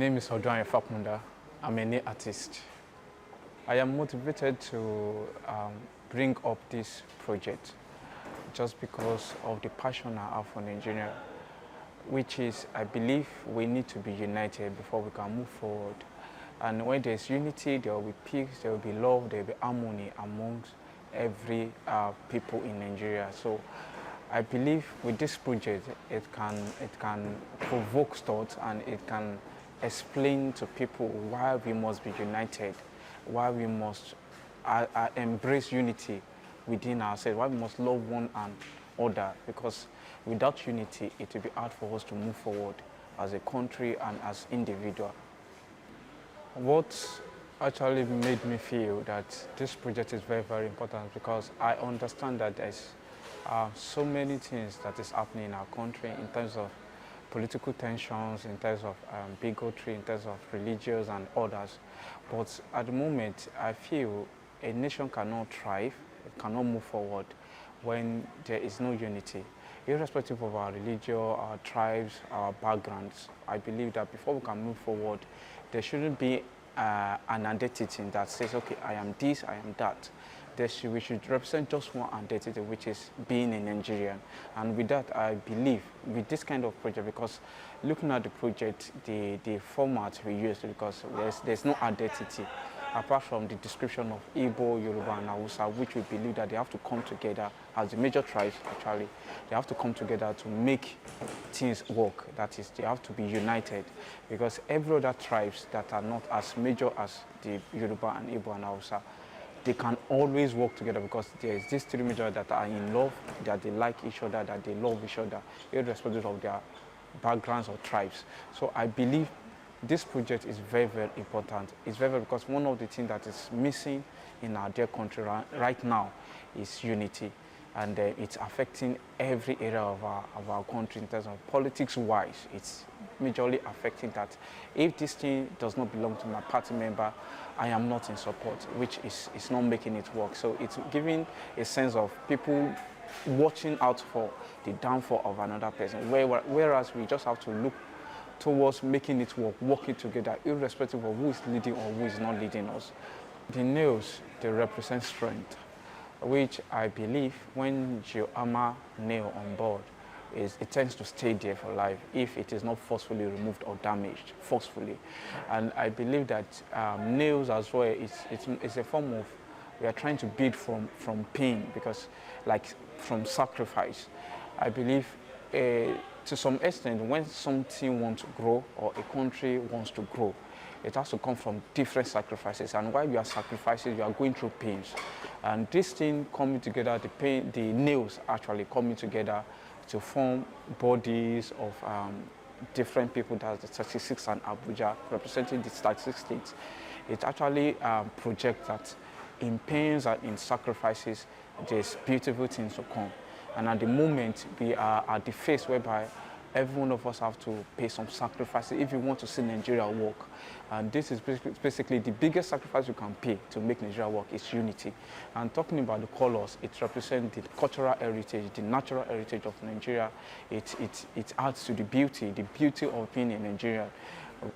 name is Odwan Efapunda. I'm a new artist. I am motivated to bring up this project just because of the passion I have for Nigeria, which is I believe we need to be united before we can move forward. And when there's unity, there will be peace, there will be love, there will be harmony amongst every people in Nigeria. So I believe with this project, it can provoke thoughts and it can explain to people why we must be united, why we must embrace unity within ourselves, why we must love one another, because without unity, it will be hard for us to move forward as a country and as individual. What actually made me feel that this project is very, very important because I understand that there's so many things that is happening in our country in terms of political tensions, in terms of bigotry, in terms of religious and others. But at the moment, I feel a nation cannot thrive, it cannot move forward when there is no unity. Irrespective of our religion, our tribes, our backgrounds, I believe that before we can move forward, there shouldn't be an identity that says, okay, I am this, I am that. We should represent just one identity, which is being a Nigerian. And with that, I believe, with this kind of project, because looking at the project, the format we used, because there's no identity, apart from the description of Igbo, Yoruba, and Hausa, which we believe that they have to come together as the major tribes, actually. They have to come together to make things work. That is, they have to be united, because every other tribes that are not as major as the Yoruba and Igbo and Hausa, they can always work together because there's these three majors that are in love, that they like each other, that they love each other, irrespective of their backgrounds or tribes. So I believe this project is very, very important. It's very, very, because one of the things that is missing in our dear country right now is unity. And it's affecting every area of our country in terms of politics-wise. It's majorly affecting that. If this thing does not belong to my party member, I am not in support, which is not making it work. So it's giving a sense of people watching out for the downfall of another person, whereas we just have to look towards making it work, working together, irrespective of who is leading or who is not leading us. The nails, they represent strength, which I believe when you hammer nail on board, it tends to stay there for life if it is not forcefully removed or damaged, forcefully. And I believe that nails as well, it's a form of, we are trying to build from pain, because like from sacrifice. I believe to some extent, when something wants to grow or a country wants to grow, it has to come from different sacrifices. And while you are sacrificing, you are going through pains. And this thing coming together, the nails actually coming together to form bodies of different people, that's the 36 and Abuja, representing the 36 states. It actually projects that in pains and in sacrifices, there's beautiful things to come. And at the moment, we are at the phase whereby every one of us have to pay some sacrifices if you want to see Nigeria work. And this is basically the biggest sacrifice you can pay to make Nigeria work is unity. And talking about the colors, it represents the cultural heritage, the natural heritage of Nigeria. It adds to the beauty of being in Nigeria.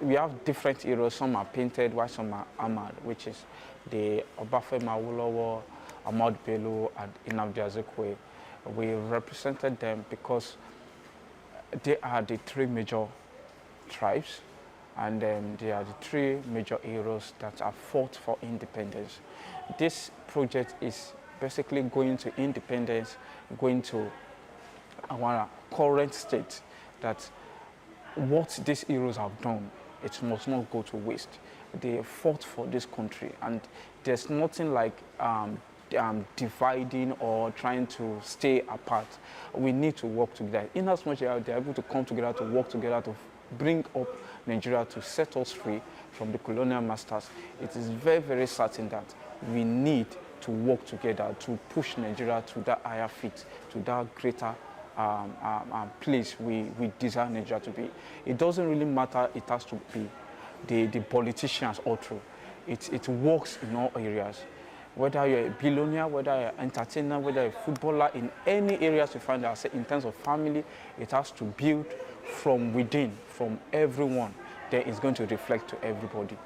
We have different heroes. Some are painted, while some are armored, which is the Obafemi Awolowo, Ahmadu Bello, and Nnamdi Azikiwe. We represented them because they are the three major tribes, and they are the three major heroes that have fought for independence. This project is basically going to independence, going to our current state, that what these heroes have done, it must not go to waste. They fought for this country, and there's nothing like dividing or trying to stay apart. We need to work together. In as much as they're able to come together, to work together, to bring up Nigeria, to set us free from the colonial masters, it is very, very certain that we need to work together to push Nigeria to that higher feat, to that greater place we desire Nigeria to be. It doesn't really matter, it has to be the politicians all through. It works in all areas. Whether you're a billionaire, whether you're an entertainer, whether you're a footballer, in any areas you find ourselves, in terms of family, it has to build from within, from everyone. then it's going to reflect to everybody.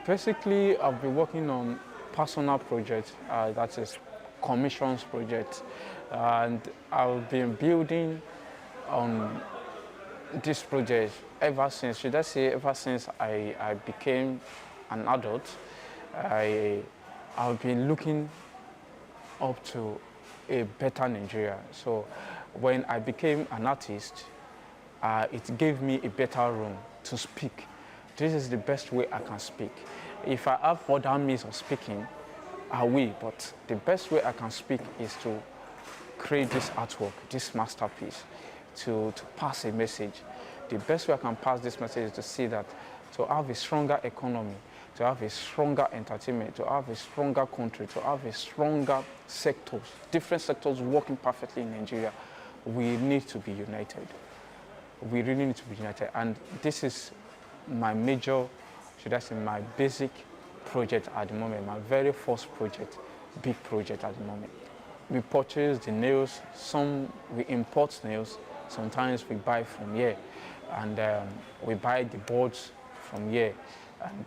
Basically, I've been working on personal projects, that is commissions projects, and I've been building on this project ever since, should I say, ever since I became an adult. I've been looking up to a better Nigeria. So when I became an artist, it gave me a better room to speak. This is the best way I can speak. If I have other means of speaking, I will, but the best way I can speak is to create this artwork, this masterpiece, to pass a message. The best way I can pass this message is to see that to have a stronger economy, to have a stronger entertainment, to have a stronger country, to have a stronger sectors, different sectors working perfectly in Nigeria, we need to be united. We really need to be united. And this is my major, should I say, my basic project at the moment, my very first project, big project at the moment. We purchase the nails, some we import nails, sometimes we buy from here, and we buy the boards from here, and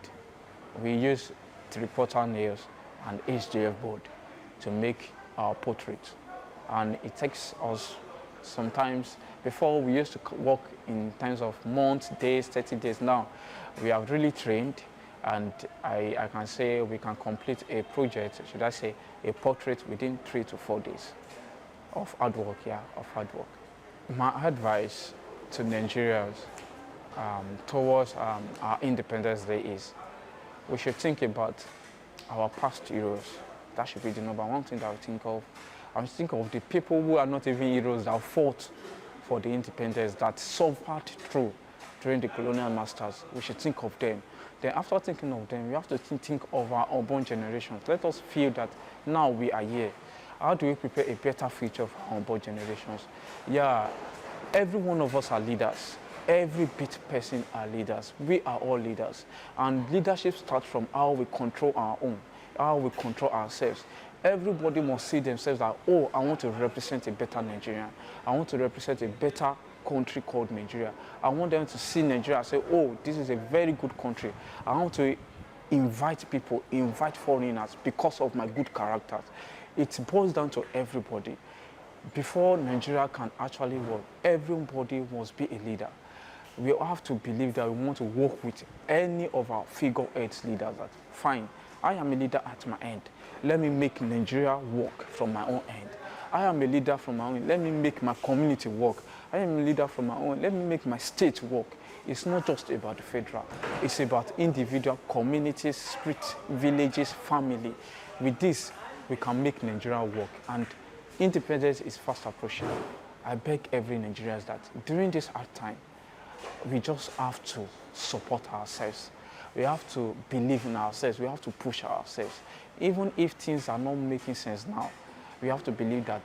we use 3/4 nails and HDF board to make our portraits. And it takes us sometimes, before we used to work in terms of months, days, 30 days. Now we have really trained, and I can say we can complete a project, should I say, a portrait within 3 to 4 days of hard work, of hard work. My advice to Nigerians towards our Independence Day is we should think about our past heroes. That should be the number one thing that I think of. I think of the people who are not even heroes that fought for the independence, that suffered through during the colonial masters. We should think of them. Then after thinking of them, we have to think of our unborn generations. Let us feel that now we are here. How do we prepare a better future for our unborn generations? Yeah, every one of us are leaders. Every bit person are leaders. We are all leaders. And leadership starts from how we control our own, how we control ourselves. Everybody must see themselves that, oh, I want to represent a better Nigeria. I want to represent a better country called Nigeria. I want them to see Nigeria and say, oh, this is a very good country. I want to invite people, invite foreigners because of my good characters. It boils down to everybody. Before Nigeria can actually work, everybody must be a leader. We have to believe that we want to work with any of our figureheads leaders. That, fine, I am a leader at my end. Let me make Nigeria work from my own end. I am a leader from my own. Let me make my community work. I am a leader from my own. Let me make my state work. It's not just about the federal. It's about individual communities, streets, villages, family. With this, we can make Nigeria work. And independence is fast approaching. I beg every Nigerian that during this hard time, we just have to support ourselves. We have to believe in ourselves. We have to push ourselves. Even if things are not making sense now, we have to believe that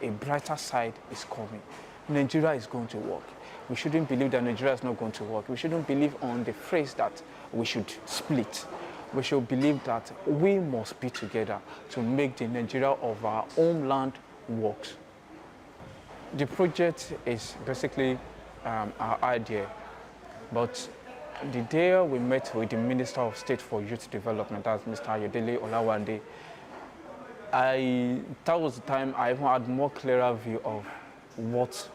a brighter side is coming. Nigeria is going to work. We shouldn't believe that Nigeria is not going to work. We shouldn't believe on the phrase that we should split. We should believe that we must be together to make the Nigeria of our homeland work. The project is basically our idea, but the day we met with the Minister of State for Youth Development, that's Mr. Ayodele Olawande, that was the time I even had more clearer view of what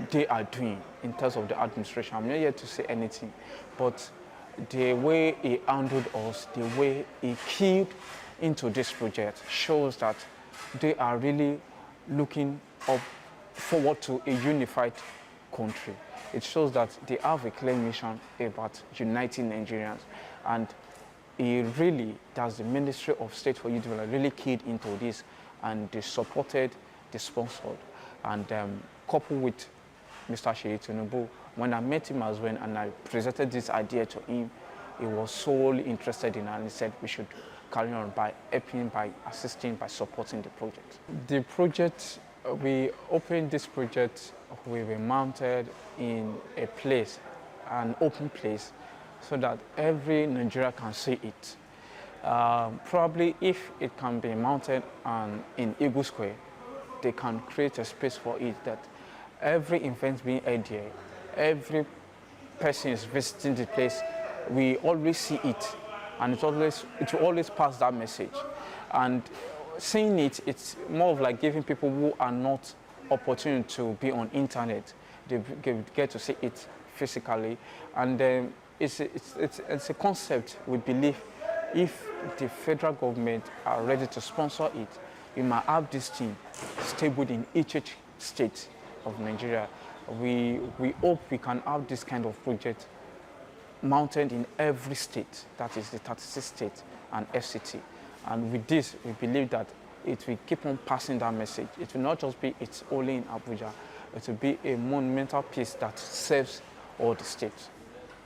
they are doing in terms of the administration. I'm not here to say anything, but the way he handled us, the way he keyed into this project shows that they are really looking forward to a unified country. It shows that they have a clear mission about uniting Nigerians, and he really, that's the Ministry of State for Youth Development, really keyed into this, and they supported, they sponsored, and coupled with Mr. Seyi Tinubu, when I met him as well and I presented this idea to him, he was solely interested in it, and he said we should carry on by helping, by assisting, by supporting the project. The project, we opened this project, we were mounted in a place, an open place, so that every Nigerian can see it. Probably if it can be mounted in Eagle Square, they can create a space for it that every event being held here, every persons visiting the place, we always see it, and it will always pass that message. And seeing it, it's more of like giving people who are not opportune to be on internet, they get to see it physically. And it's a concept we believe if the federal government are ready to sponsor it, we might have this thing stable in each state of Nigeria. We hope we can have this kind of project mounted in every state, that is the 36 states and FCT. And with this, we believe that it will keep on passing that message. It will not just be it's only in Abuja, it will be a monumental piece that serves all the states.